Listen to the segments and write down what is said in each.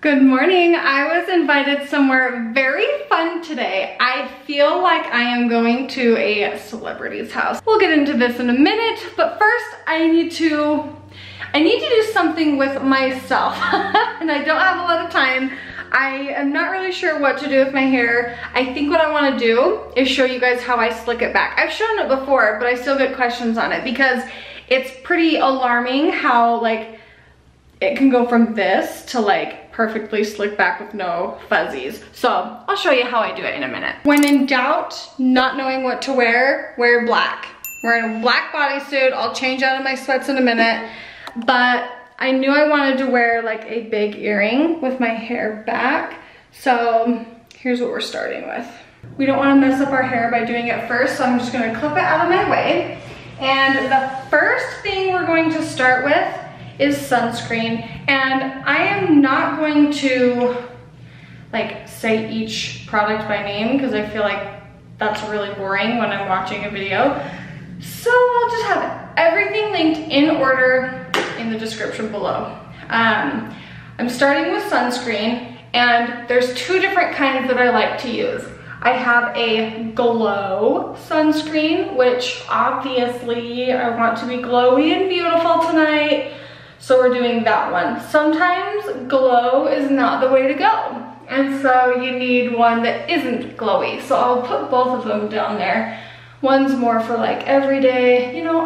Good morning. I was invited somewhere very fun today. I feel like I am going to a celebrity's house. We'll get into this in a minute, but first I need to do something with myself and I don't have a lot of time. I am not really sure what to do with my hair. I think what I want to do is show you guys how I slick it back. I've shown it before, but I still get questions on it because it's pretty alarming how like it can go from this to like perfectly slick back with no fuzzies. So I'll show you how I do it in a minute. When in doubt, not knowing what to wear black. We're in a black bodysuit. I'll change out of my sweats in a minute, but I knew I wanted to wear like a big earring with my hair back. So here's what we're starting with. We don't want to mess up our hair by doing it first, so I'm just going to clip it out of my way. And the first thing we're going to start with is sunscreen. And I am not going to like say each product by name because I feel like that's really boring when I'm watching a video. So I'll just have everything linked in order in the description below. I'm starting with sunscreen, and there's two different kinds that I like to use. I have a glow sunscreen, which obviously I want to be glowy and beautiful tonight, so we're doing that one. Sometimes glow is not the way to go, and so you need one that isn't glowy. So I'll put both of them down there. One's more for like everyday, you know,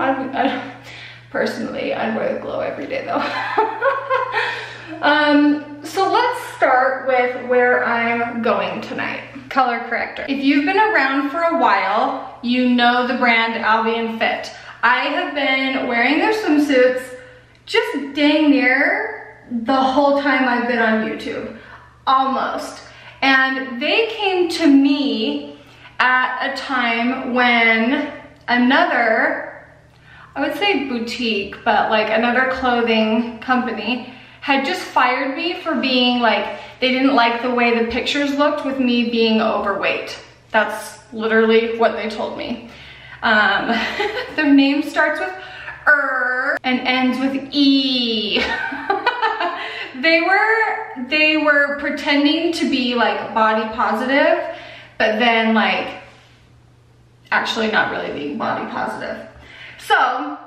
personally, I'd wear the glow every day though. So let's start with where I'm going tonight. Color Corrector. If you've been around for a while, you know the brand Albion Fit. I have been wearing their swimsuits just dang near the whole time I've been on YouTube, almost. And they came to me at a time when another, I would say boutique, but like another clothing company had just fired me for being like, they didn't like the way the pictures looked with me being overweight. That's literally what they told me. Their name starts with and ends with E. They were pretending to be like body positive, but then like actually not really being body positive. So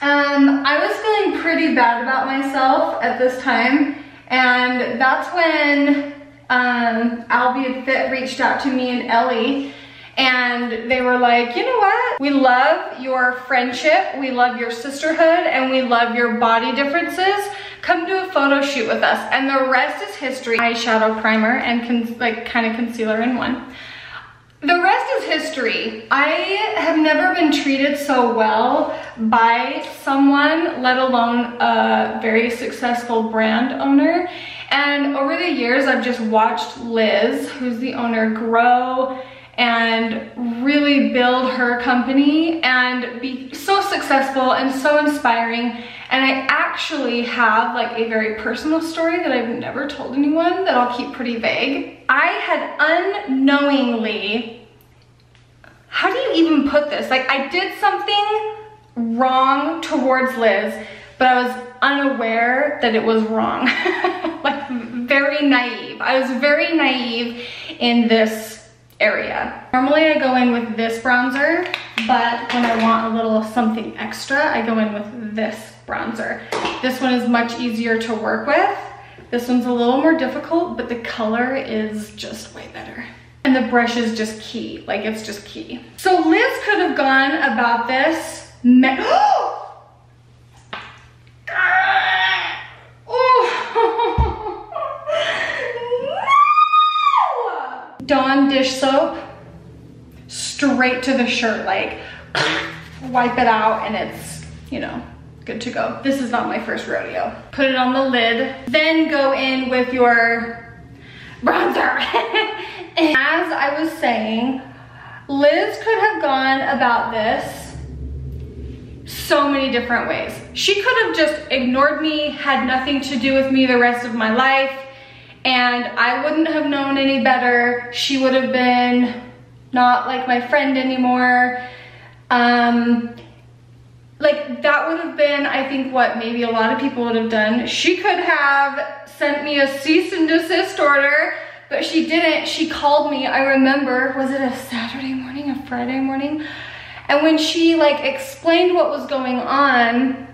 I was feeling pretty bad about myself at this time, and that's when Albion Fit reached out to me and Ellie, and they were like, you know what? We love your friendship, we love your sisterhood, and we love your body differences. Come do a photo shoot with us. And the rest is history. Eyeshadow, primer, and like kind of concealer in one. The rest is history. I have never been treated so well by someone, let alone a very successful brand owner. And over the years, I've just watched Liz, who's the owner, grow and really build her company and be so successful and so inspiring. And I actually have like a very personal story that I've never told anyone that I'll keep pretty vague. I had unknowingly, how do you even put this? Like I did something wrong towards Liz, but I was unaware that it was wrong. Like very naive. I was very naive in this area. Normally I go in with this bronzer, but when I want a little something extra, I go in with this bronzer. This one is much easier to work with. This one's a little more difficult, but the color is just way better. And the brush is just key, like it's just key. So Liz could have gone about this. Dawn dish soap, straight to the shirt, like wipe it out and it's, you know, good to go. This is not my first rodeo. Put it on the lid, then go in with your bronzer. As I was saying, Liz could have gone about this so many different ways. She could have just ignored me, had nothing to do with me the rest of my life, and I wouldn't have known any better. She would have been not like my friend anymore. Like that would have been, I think, what maybe a lot of people would have done. She could have sent me a cease and desist order, but she didn't. She called me, I remember, was it a Saturday morning, a Friday morning? And when she like explained what was going on,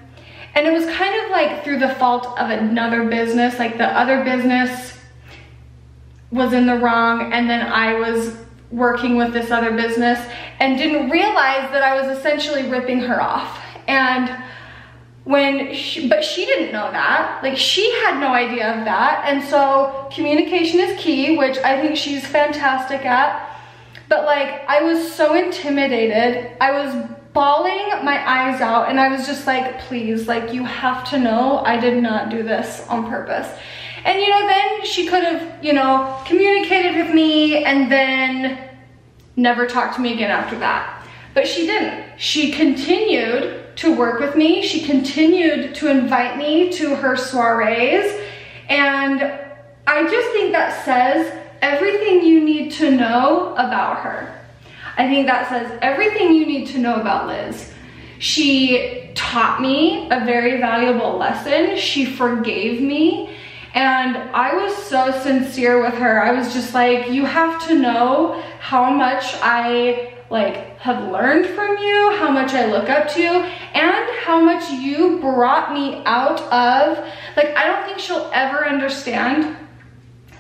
and it was kind of like through the fault of another business, like the other business was in the wrong, and then I was working with this other business and didn't realize that I was essentially ripping her off. And but she didn't know that, like she had no idea of that. And so communication is key, which I think she's fantastic at. But like, I was so intimidated. I was bawling my eyes out, and I was just like, please, like, you have to know I did not do this on purpose. And you know, then she could have, you know, communicated with me and then never talked to me again after that. But she didn't. She continued to work with me. She continued to invite me to her soirees. And I just think that says everything you need to know about her. I think that says everything you need to know about Liz. She taught me a very valuable lesson. She forgave me. And I was so sincere with her. I was just like, you have to know how much I like have learned from you, how much I look up to you, and how much you brought me out of, like, I don't think she'll ever understand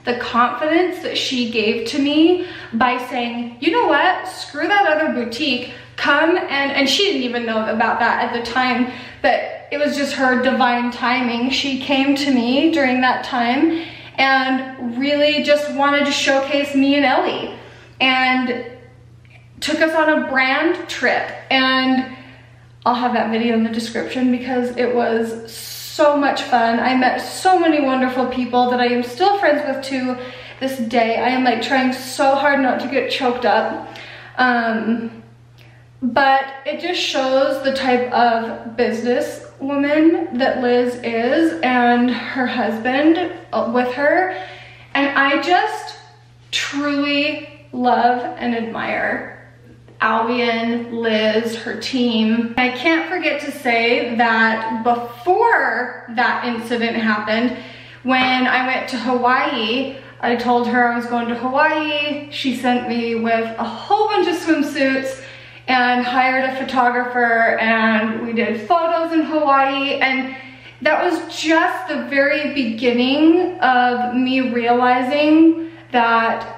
the confidence that she gave to me by saying, you know what, screw that other boutique, come and she didn't even know about that at the time, but it was just her divine timing. She came to me during that time and really just wanted to showcase me and Ellie, and took us on a brand trip. And I'll have that video in the description because it was so much fun. I met so many wonderful people that I am still friends with to this day. I am like trying so hard not to get choked up. But it just shows the type of businesswoman that Liz is, and her husband with her. And I just truly love and admire Albion, Liz, her team. I can't forget to say that before that incident happened, when I went to Hawaii, I told her I was going to Hawaii. She sent me with a whole bunch of swimsuits and hired a photographer, and we did photos in Hawaii. And that was just the very beginning of me realizing that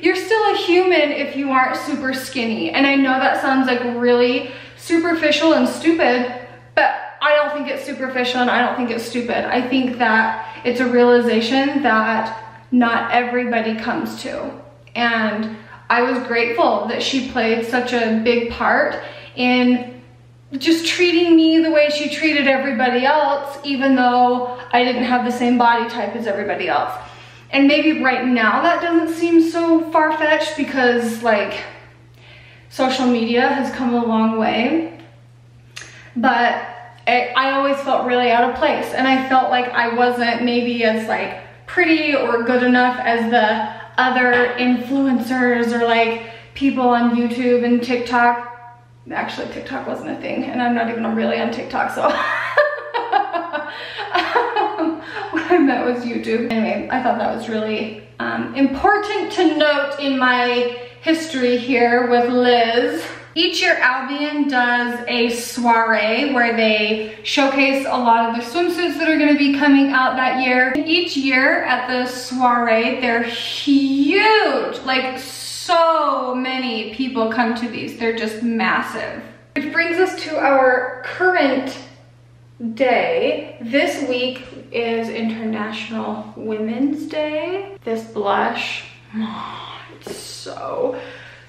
you're still a human if you aren't super skinny. And I know that sounds like really superficial and stupid, but I don't think it's superficial and I don't think it's stupid. I think that it's a realization that not everybody comes to. And I was grateful that she played such a big part in just treating me the way she treated everybody else, even though I didn't have the same body type as everybody else. And maybe right now that doesn't seem so far-fetched because like social media has come a long way, but I always felt really out of place, and I felt like I wasn't maybe as like pretty or good enough as the other influencers or like people on YouTube and TikTok. Actually, TikTok wasn't a thing, and I'm not even really on TikTok, so what I meant was YouTube. Anyway, I thought that was really important to note in my history here with Liz. Each year Albion does a soiree where they showcase a lot of the swimsuits that are going to be coming out that year. Each year at the soiree, they're huge. Like, so many people come to these. They're just massive. Which brings us to our current day. This week is International Women's Day. This blush, it's so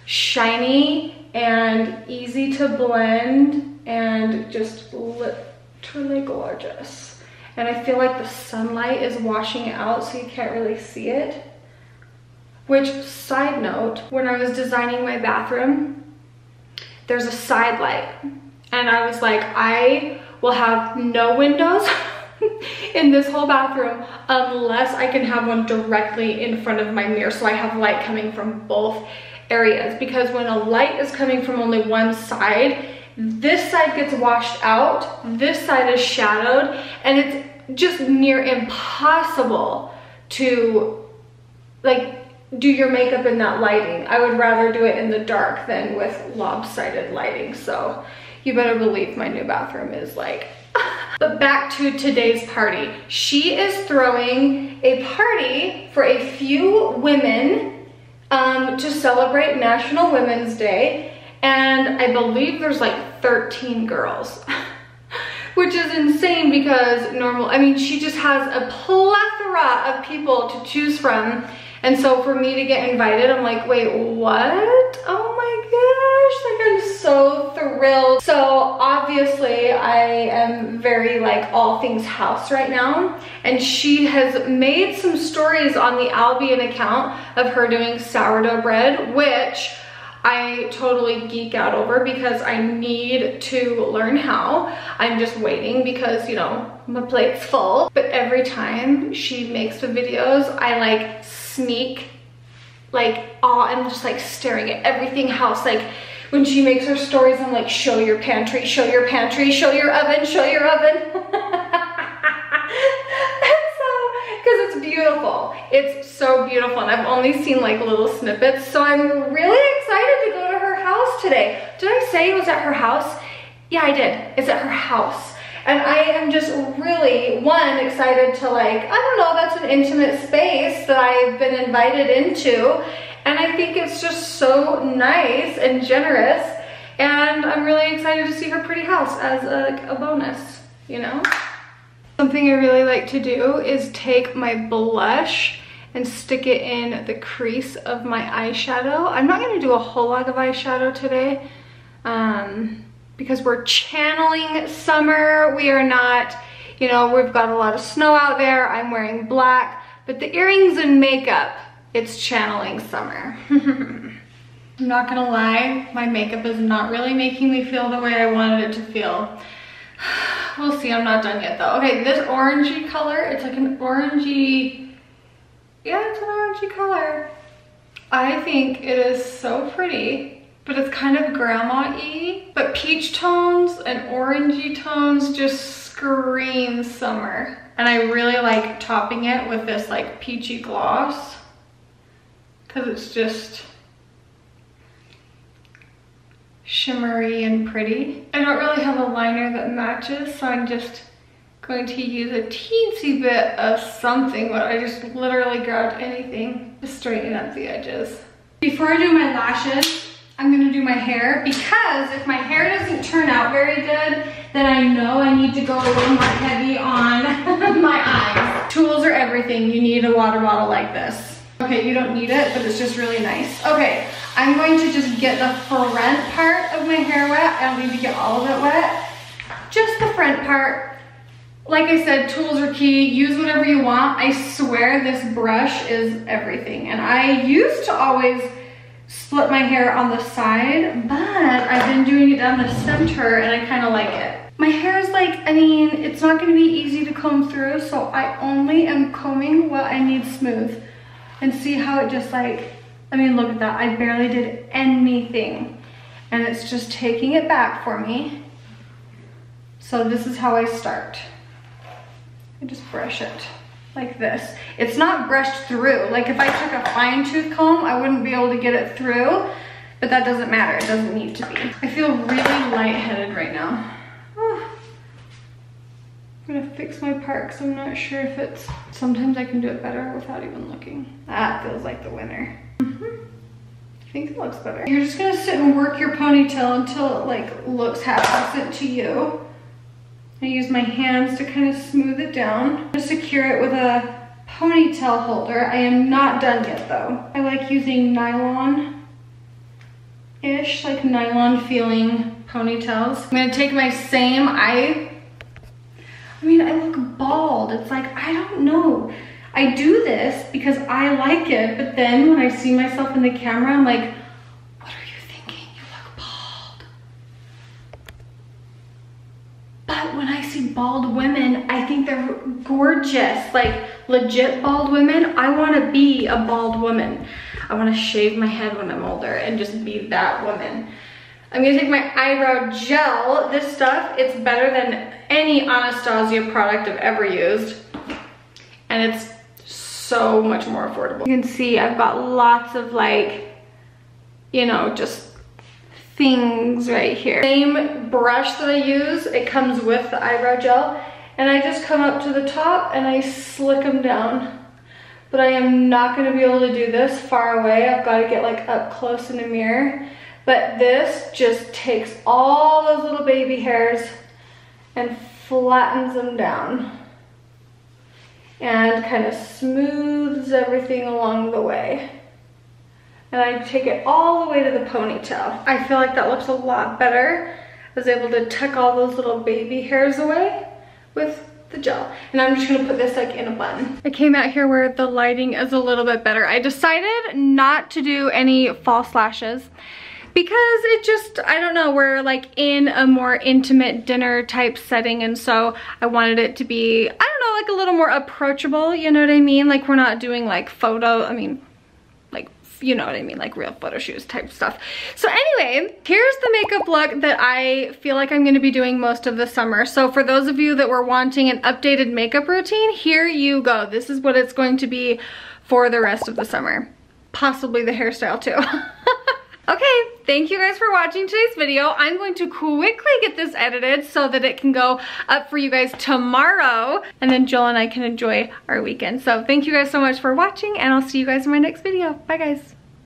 shiny and easy to blend and just literally gorgeous. And I feel like the sunlight is washing it out so you can't really see it. Which, side note, when I was designing my bathroom, there's a side light. And I was like, I will have no windows in this whole bathroom unless I can have one directly in front of my mirror, so I have light coming from both areas. Because when a light is coming from only one side, this side gets washed out, this side is shadowed, and it's just near impossible to like do your makeup in that lighting. I would rather do it in the dark than with lopsided lighting. So you better believe my new bathroom is like, but back to today's party. She is throwing a party for a few women to celebrate National Women's Day. And I believe there's like 13 girls, which is insane because I mean, she just has a plethora of people to choose from. And so for me to get invited, I'm like, wait, what? Oh my gosh, like I'm so thrilled. So obviously I am very like all things house right now. And she has made some stories on the Albion account of her doing sourdough bread, which I totally geek out over because I need to learn how. I'm just waiting because, you know, my plate's full. But every time she makes the videos, I like sneak, like, I'm just like staring at everything house. Like when she makes her stories, I'm like, show your pantry, show your pantry, show your oven, show your oven. Because it's beautiful. It's so beautiful, and I've only seen like little snippets, so I'm really excited to go to her house today. Did I say it was at her house? Yeah, I did. It's at her house. And I am just really, one, excited to like, I don't know, that's an intimate space that I've been invited into, and I think it's just so nice and generous, and I'm really excited to see her pretty house as a bonus, you know? Something I really like to do is take my blush and stick it in the crease of my eyeshadow. I'm not going to do a whole lot of eyeshadow today because we're channeling summer. We are not, you know, we've got a lot of snow out there. I'm wearing black, but the earrings and makeup, it's channeling summer. I'm not going to lie, my makeup is not really making me feel the way I wanted it to feel. We'll see, I'm not done yet though. Okay, this orangey color, it's like an orangey, yeah, it's an orangey color. I think it is so pretty, but it's kind of grandma-y. But peach tones and orangey tones just scream summer. And I really like topping it with this like peachy gloss, because it's just shimmery and pretty. I don't really have a liner that matches, so I'm just going to use a teensy bit of something, but I just literally grabbed anything to straighten up the edges. Before I do my lashes, I'm gonna do my hair, because if my hair doesn't turn out very good, then I know I need to go a little more heavy on my eyes. Tools are everything. You need a water bottle like this. Okay, you don't need it, but it's just really nice. Okay, I'm going to just get the front part of my hair wet. I don't need to get all of it wet. Just the front part. Like I said, tools are key. Use whatever you want. I swear this brush is everything. And I used to always split my hair on the side, but I've been doing it down the center and I kind of like it. My hair is like, I mean, it's not going to be easy to comb through, so I only am combing what I need smooth. And see how it just like, I mean, look at that. I barely did anything. And it's just taking it back for me. So this is how I start. I just brush it like this. It's not brushed through. Like if I took a fine tooth comb, I wouldn't be able to get it through, but that doesn't matter. It doesn't need to be. I feel really lightheaded right now. I'm gonna fix my part because I'm not sure if it's, sometimes I can do it better without even looking. That feels like the winner. I think it looks better. You're just gonna sit and work your ponytail until it like looks half decent to you. I use my hands to kind of smooth it down. I'm gonna secure it with a ponytail holder. I am not done yet though. I like using nylon-ish, like nylon feeling ponytails. I'm gonna take my same I mean, I look bald. It's like, I don't know. I do this because I like it, but then when I see myself in the camera, I'm like, what are you thinking? You look bald. But when I see bald women, I think they're gorgeous. Like legit bald women. I want to be a bald woman. I want to shave my head when I'm older and just be that woman. I'm gonna take my eyebrow gel. This stuff, it's better than any Anastasia product I've ever used. And it's so much more affordable. You can see I've got lots of like, you know, just things right here. Same brush that I use, it comes with the eyebrow gel. And I just come up to the top and I slick them down. But I am not gonna be able to do this far away. I've gotta get like up close in the mirror. But this just takes all those little baby hairs and flattens them down. And kind of smooths everything along the way. And I take it all the way to the ponytail. I feel like that looks a lot better. I was able to tuck all those little baby hairs away with the gel. And I'm just gonna put this like in a bun. I came out here where the lighting is a little bit better. I decided not to do any false lashes because it just, I don't know, we're like in a more intimate dinner type setting, and so I wanted it to be, I don't know, like a little more approachable, you know what I mean? Like we're not doing like you know what I mean, like real photo shoots type stuff. So anyway, here's the makeup look that I feel like I'm gonna be doing most of the summer. So for those of you that were wanting an updated makeup routine, here you go. This is what it's going to be for the rest of the summer. Possibly the hairstyle too. Okay, thank you guys for watching today's video. I'm going to quickly get this edited so that it can go up for you guys tomorrow, and then Joel and I can enjoy our weekend. So thank you guys so much for watching, and I'll see you guys in my next video. Bye guys.